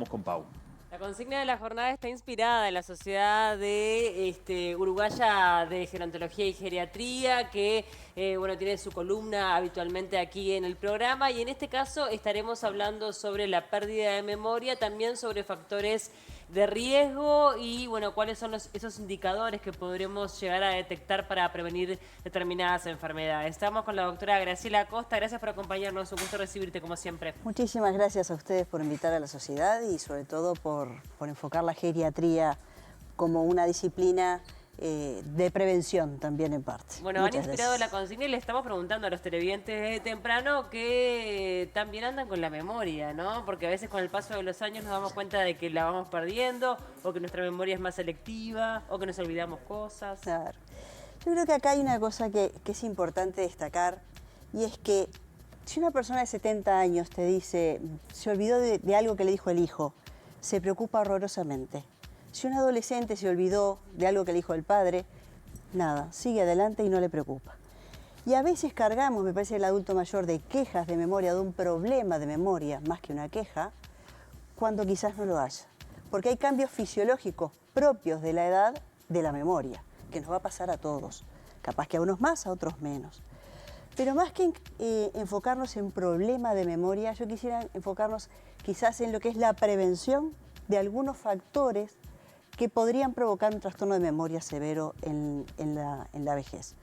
vamos con Pau. La consigna de la jornada está inspirada en la Sociedad de Uruguaya de Gerontología y Geriatría, que bueno, tiene su columna habitualmente aquí en el programa, y en este caso estaremos hablando sobre la pérdida de memoria, también sobre factores de riesgo y bueno, cuáles son esos indicadores que podremos llegar a detectar para prevenir determinadas enfermedades. Estamos con la doctora Graciela Acosta. Gracias por acompañarnos, un gusto recibirte como siempre. Muchísimas gracias a ustedes por invitar a la sociedad y sobre todo por enfocar la geriatría como una disciplina de prevención también en parte. Bueno, han inspirado la consigna y le estamos preguntando a los televidentes de temprano que también andan con la memoria, ¿no? Porque a veces con el paso de los años nos damos cuenta de que la vamos perdiendo, o que nuestra memoria es más selectiva, o que nos olvidamos cosas. Claro. Yo creo que acá hay una cosa que es importante destacar, y es que si una persona de 70 años te dice, se olvidó de algo que le dijo el hijo, se preocupa horrorosamente. Si un adolescente se olvidó de algo que le dijo el padre, nada, sigue adelante y no le preocupa. Y a veces cargamos, me parece, el adulto mayor de quejas de memoria, de un problema de memoria, más que una queja, cuando quizás no lo haya. Porque hay cambios fisiológicos propios de la edad de la memoria, que nos va a pasar a todos. Capaz que a unos más, a otros menos. Pero más que enfocarnos en problema de memoria, yo quisiera enfocarnos quizás en lo que es la prevención de algunos factores que podrían provocar un trastorno de memoria severo en la vejez.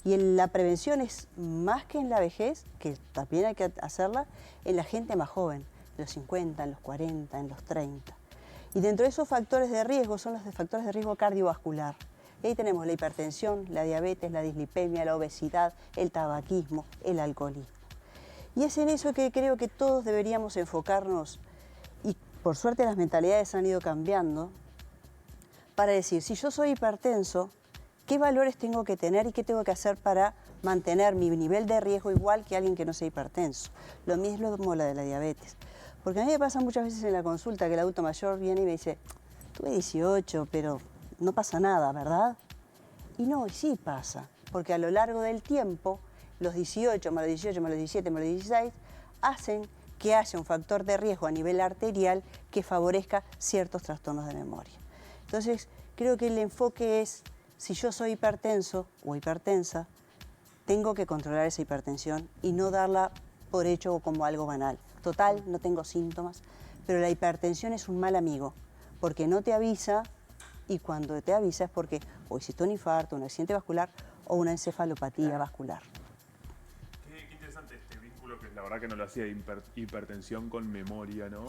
Y la prevención es más que en la vejez, que también hay que hacerla, en la gente más joven, en los 50, en los 40, en los 30. Y dentro de esos factores de riesgo son los factores de riesgo cardiovascular. Y ahí tenemos la hipertensión, la diabetes, la dislipemia, la obesidad, el tabaquismo, el alcoholismo. Y es en eso que creo que todos deberíamos enfocarnos, y por suerte las mentalidades han ido cambiando, para decir, si yo soy hipertenso, ¿qué valores tengo que tener y qué tengo que hacer para mantener mi nivel de riesgo igual que alguien que no sea hipertenso? Lo mismo como la de la diabetes. Porque a mí me pasa muchas veces en la consulta que el adulto mayor viene y me dice, tuve 18, pero no pasa nada, ¿verdad? Y no, y sí pasa, porque a lo largo del tiempo, los 18 más los 18 más los 17 más los 16 hacen que haya un factor de riesgo a nivel arterial que favorezca ciertos trastornos de memoria. Entonces, creo que el enfoque es, si yo soy hipertenso o hipertensa, tengo que controlar esa hipertensión y no darla por hecho o como algo banal. Total, no tengo síntomas, pero la hipertensión es un mal amigo, porque no te avisa, y cuando te avisa es porque o hiciste un infarto, un accidente vascular o una encefalopatía vascular. Qué interesante este vínculo, que la verdad que no lo hacía de hipertensión con memoria, ¿no?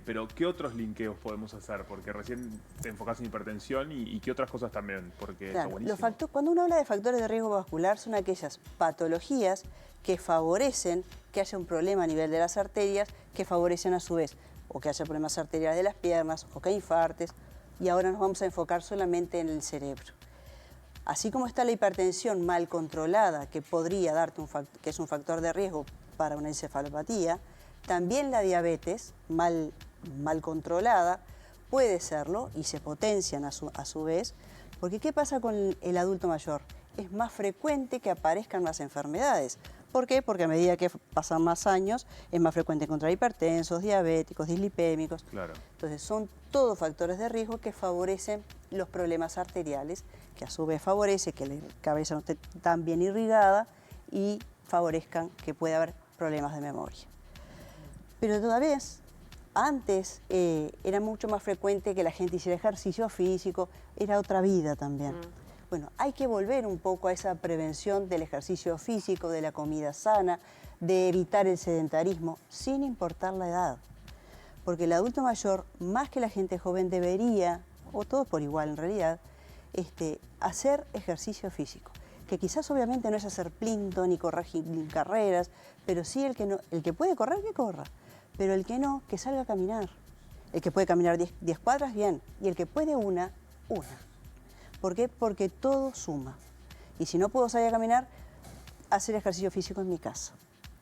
Pero ¿qué otros linkeos podemos hacer? Porque recién te enfocás en hipertensión y ¿qué otras cosas también? Porque Claro, está buenísimo. cuando uno habla de factores de riesgo vascular son aquellas patologías que favorecen que haya un problema a nivel de las arterias, que favorecen a su vez o que haya problemas arteriales de las piernas o que infartes, y ahora nos vamos a enfocar solamente en el cerebro. Así como está la hipertensión mal controlada, que podría darte que es un factor de riesgo para una encefalopatía, también la diabetes mal controlada puede serlo y se potencian a su vez, porque ¿qué pasa con el adulto mayor? Es más frecuente que aparezcan más enfermedades. ¿Por qué? Porque a medida que pasan más años es más frecuente encontrar hipertensos, diabéticos, dislipémicos. Claro. Entonces son todos factores de riesgo que favorecen los problemas arteriales, que a su vez favorece que la cabeza no esté tan bien irrigada y favorezcan que pueda haber problemas de memoria. Pero todavía antes era mucho más frecuente que la gente hiciera ejercicio físico, era otra vida también. Bueno, hay que volver un poco a esa prevención del ejercicio físico, de la comida sana, de evitar el sedentarismo, sin importar la edad. Porque el adulto mayor, más que la gente joven, debería, o todos por igual en realidad, hacer ejercicio físico. Que quizás obviamente no es hacer plinto ni correr carreras, pero sí el que puede correr, que corra. Pero el que no, que salga a caminar. El que puede caminar 10 cuadras, bien. Y el que puede una. ¿Por qué? Porque todo suma. Y si no puedo salir a caminar, hacer ejercicio físico en mi casa.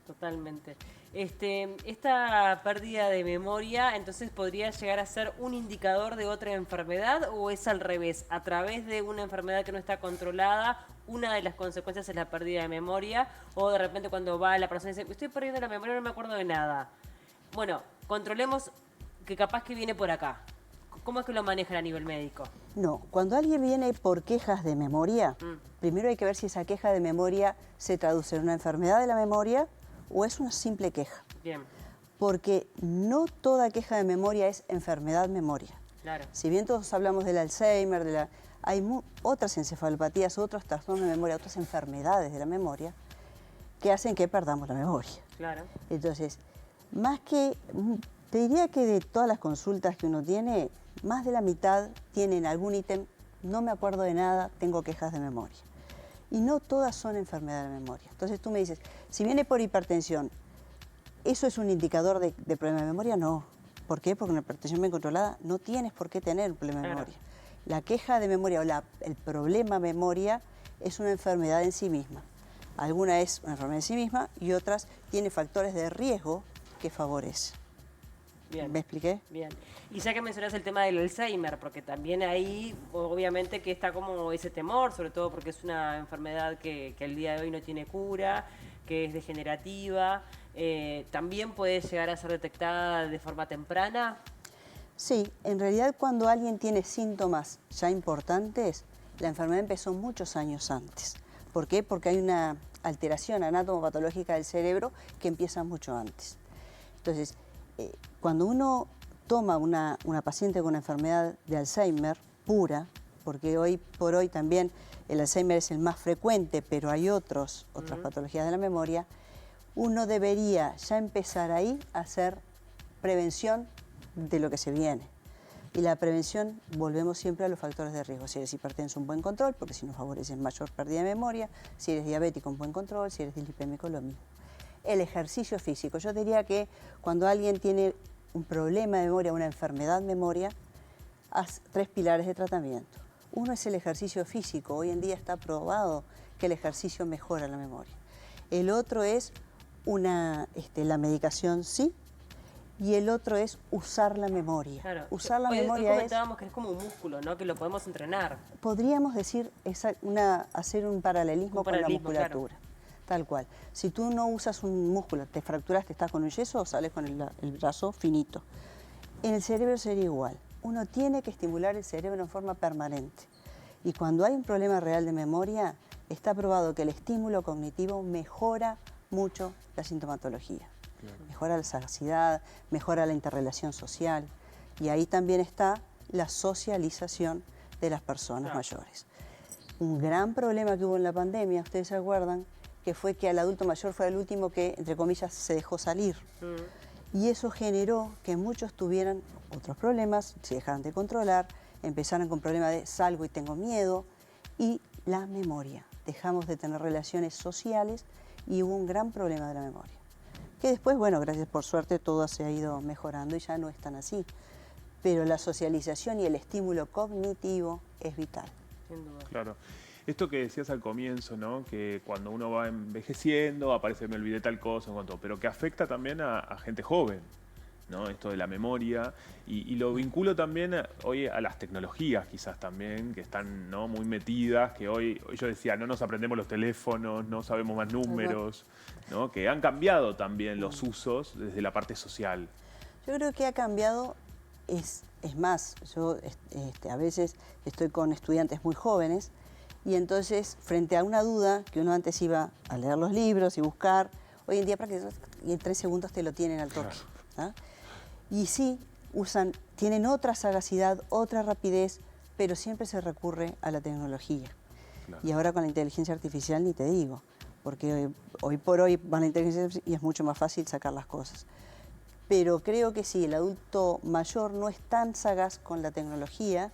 Totalmente. Esta pérdida de memoria, entonces, ¿podría llegar a ser un indicador de otra enfermedad o es al revés? A través de una enfermedad que no está controlada, una de las consecuencias es la pérdida de memoria, o de repente cuando va la persona y dice, estoy perdiendo la memoria, no me acuerdo de nada. Bueno, controlemos que capaz que viene por acá. ¿Cómo es que lo manejan a nivel médico? No, cuando alguien viene por quejas de memoria, primero hay que ver si esa queja de memoria se traduce en una enfermedad de la memoria o es una simple queja. Bien, Porque no toda queja de memoria es enfermedad memoria. claro. Si bien todos hablamos del Alzheimer, hay otras encefalopatías, otros trastornos de memoria, otras enfermedades de la memoria que hacen que perdamos la memoria. Claro. Entonces, te diría que de todas las consultas que uno tiene, más de la mitad tienen algún ítem, no me acuerdo de nada, tengo quejas de memoria. Y no todas son enfermedad de la memoria. Entonces tú me dices, si viene por hipertensión, ¿eso es un indicador de problema de memoria? No. ¿Por qué? Porque una hipertensión bien controlada no tienes por qué tener un problema de Claro. memoria. La queja de memoria o el problema memoria es una enfermedad en sí misma. Alguna es una enfermedad en sí misma y otras tiene factores de riesgo que favorecen. Bien. ¿Me expliqué? Bien. Y ya que mencionas el tema del Alzheimer, porque también ahí obviamente que está como ese temor, sobre todo porque es una enfermedad que al día de hoy no tiene cura, que es degenerativa, también puede llegar a ser detectada de forma temprana. Sí, en realidad cuando alguien tiene síntomas ya importantes, la enfermedad empezó muchos años antes. ¿Por qué? Porque hay una alteración anatomopatológica del cerebro que empieza mucho antes. Entonces, cuando uno toma una paciente con una enfermedad de Alzheimer pura, porque hoy por hoy también el Alzheimer es el más frecuente, pero hay otras patologías de la memoria, uno debería ya empezar ahí a hacer prevención de lo que se viene. Y la prevención, volvemos siempre a los factores de riesgo. Si eres hipertenso, un buen control, porque si no favoreces mayor pérdida de memoria. Si eres diabético, un buen control. Si eres dislipémico, lo mismo. El ejercicio físico. Yo diría que cuando alguien tiene un problema de memoria, una enfermedad de memoria, haz 3 pilares de tratamiento. Uno es el ejercicio físico. Hoy en día está probado que el ejercicio mejora la memoria. El otro es la medicación, sí. Y el otro es usar la memoria. Claro. Usar la Hoy memoria comentábamos que es como un músculo, ¿no? Que lo podemos entrenar. podríamos decir, hacer un paralelismo con la musculatura. Claro. Tal cual. Si tú no usas un músculo, te fracturaste, estás con un yeso, sales con el brazo finito. En el cerebro sería igual. Uno tiene que estimular el cerebro en forma permanente. Y cuando hay un problema real de memoria, está probado que el estímulo cognitivo mejora mucho la sintomatología. Claro. Mejora la sagacidad, mejora la interrelación social. Y ahí también está la socialización de las personas mayores. Un gran problema que hubo en la pandemia, ustedes se acuerdan, que fue que al adulto mayor fue el último que, entre comillas, se dejó salir. Y eso generó que muchos tuvieran otros problemas, se dejaran de controlar, empezaron con problemas de salgo y tengo miedo, y la memoria. Dejamos de tener relaciones sociales y hubo un gran problema de la memoria. Que después, bueno, gracias por suerte, todo se ha ido mejorando y ya no es tan así. Pero la socialización y el estímulo cognitivo es vital. Sin duda. Claro. Esto que decías al comienzo, ¿no? Que cuando uno va envejeciendo, aparece, me olvidé tal cosa, pero que afecta también a gente joven, ¿no? Esto de la memoria. Y lo vinculo también hoy a las tecnologías, quizás también, que están, ¿no? Muy metidas, que hoy yo decía, no nos aprendemos los teléfonos, no sabemos más números, ¿no? Que han cambiado también los usos desde la parte social. Yo creo que ha cambiado, es más, yo a veces estoy con estudiantes muy jóvenes y entonces frente a una duda que uno antes iba a leer los libros y buscar, hoy en día y en 3 segundos te lo tienen al toque. Claro. Y sí, tienen otra sagacidad, otra rapidez, pero siempre se recurre a la tecnología. Claro. Y ahora con la inteligencia artificial ni te digo, porque hoy por hoy van a la inteligencia artificial y es mucho más fácil sacar las cosas. Pero creo que sí, el adulto mayor no es tan sagaz con la tecnología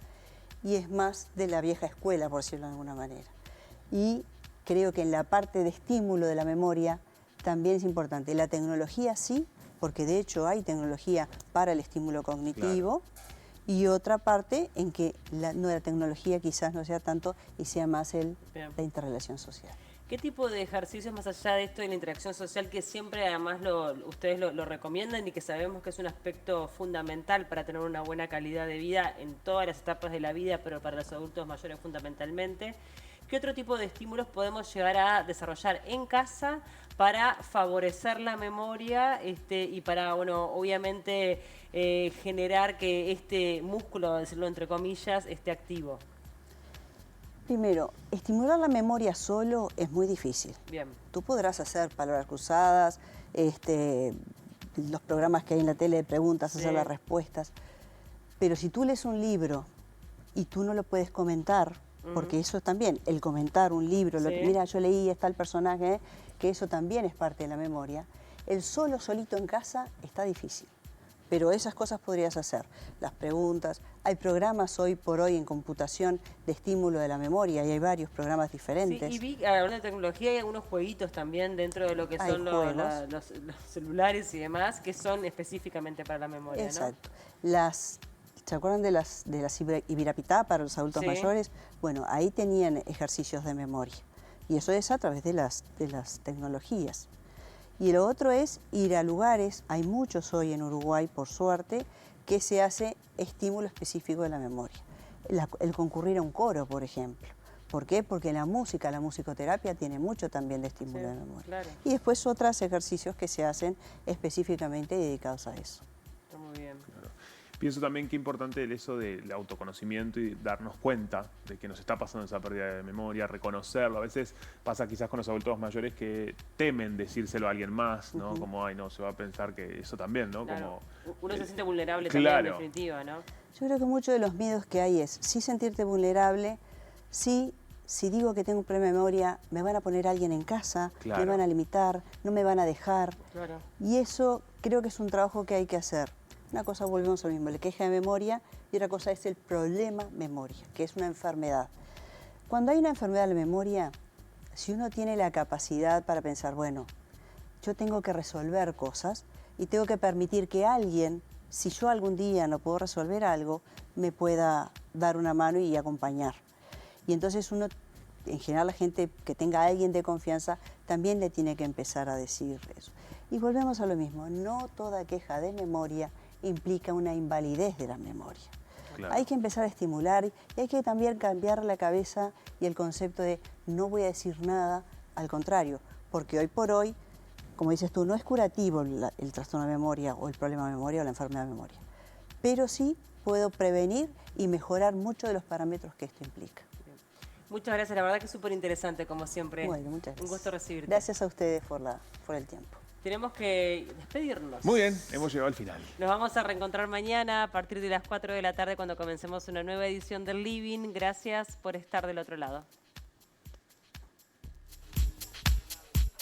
y es más de la vieja escuela, por decirlo de alguna manera. Y creo que en la parte de estímulo de la memoria también es importante. La tecnología sí, porque de hecho hay tecnología para el estímulo cognitivo, claro. Y otra parte en que la tecnología quizás no sea tanto y sea más la interrelación social. ¿Qué tipo de ejercicios, más allá de esto de la interacción social, que siempre además ustedes lo recomiendan y que sabemos que es un aspecto fundamental para tener una buena calidad de vida en todas las etapas de la vida, pero para los adultos mayores fundamentalmente? ¿qué otro tipo de estímulos podemos llegar a desarrollar en casa para favorecer la memoria y para, bueno, obviamente generar que este músculo, decirlo entre comillas, esté activo? Primero, estimular la memoria solo es muy difícil. Bien. Tú podrás hacer palabras cruzadas, los programas que hay en la tele de preguntas, Sí. hacer las respuestas, pero si tú lees un libro y tú no lo puedes comentar, porque eso también, el comentar un libro, lo que, Sí. mira, yo leí, está el personaje, que eso también es parte de la memoria, el solito en casa está difícil. Pero esas cosas podrías hacer, las preguntas. Hay programas hoy por hoy en computación de estímulo de la memoria y hay varios programas Sí, diferentes. y vi, hablando de tecnología, hay algunos jueguitos también dentro de lo que Hay son juegos. los celulares y demás, que son específicamente para la memoria, Exacto. ¿Se acuerdan de las Ibirapitá para los adultos Sí. mayores? Bueno, ahí tenían ejercicios de memoria. Y eso es a través de las tecnologías. Y lo otro es ir a lugares, hay muchos hoy en Uruguay, por suerte, que se hace estímulo específico de la memoria. El concurrir a un coro, por ejemplo. ¿Por qué? Porque la música, la musicoterapia tiene mucho también de estímulo Sí, de memoria. claro. Y después otros ejercicios que se hacen específicamente dedicados a eso. Está muy bien. Claro. Pienso también que es importante eso del autoconocimiento y darnos cuenta de que nos está pasando esa pérdida de memoria, reconocerlo. A veces pasa quizás con los adultos mayores que temen decírselo a alguien más, ¿no? Como, ay, no, se va a pensar que eso también, ¿no? Claro. Como, Uno se siente vulnerable claro. también, en definitiva, ¿no? Yo creo que muchos de los miedos que hay es sí sentirte vulnerable, sí, si digo que tengo un problema de memoria, me van a poner a alguien en casa, Claro. me van a limitar, no me van a dejar. Claro. Y eso creo que es un trabajo que hay que hacer. Una cosa, volvemos al mismo, la queja de memoria, y otra cosa es el problema memoria, que es una enfermedad. Cuando hay una enfermedad de la memoria, si uno tiene la capacidad para pensar, bueno, yo tengo que resolver cosas y tengo que permitir que alguien, si yo algún día no puedo resolver algo, me pueda dar una mano y acompañar. Y entonces uno, en general la gente que tenga a alguien de confianza, también le tiene que empezar a decir eso. Y volvemos a lo mismo, no toda queja de memoria implica una invalidez de la memoria. Claro. Hay que empezar a estimular y hay que también cambiar la cabeza y el concepto de no voy a decir nada, al contrario, porque hoy por hoy, como dices tú, no es curativo el trastorno de memoria o el problema de memoria o la enfermedad de memoria, pero sí puedo prevenir y mejorar muchos de los parámetros que esto implica. Muchas gracias, la verdad que es súper interesante, como siempre. Bueno, muchas gracias. Un gusto recibirte. Gracias a ustedes por el tiempo. Tenemos que despedirnos. Muy bien, hemos llegado al final. Nos vamos a reencontrar mañana a partir de las 4 de la tarde cuando comencemos una nueva edición del Living. Gracias por estar del otro lado.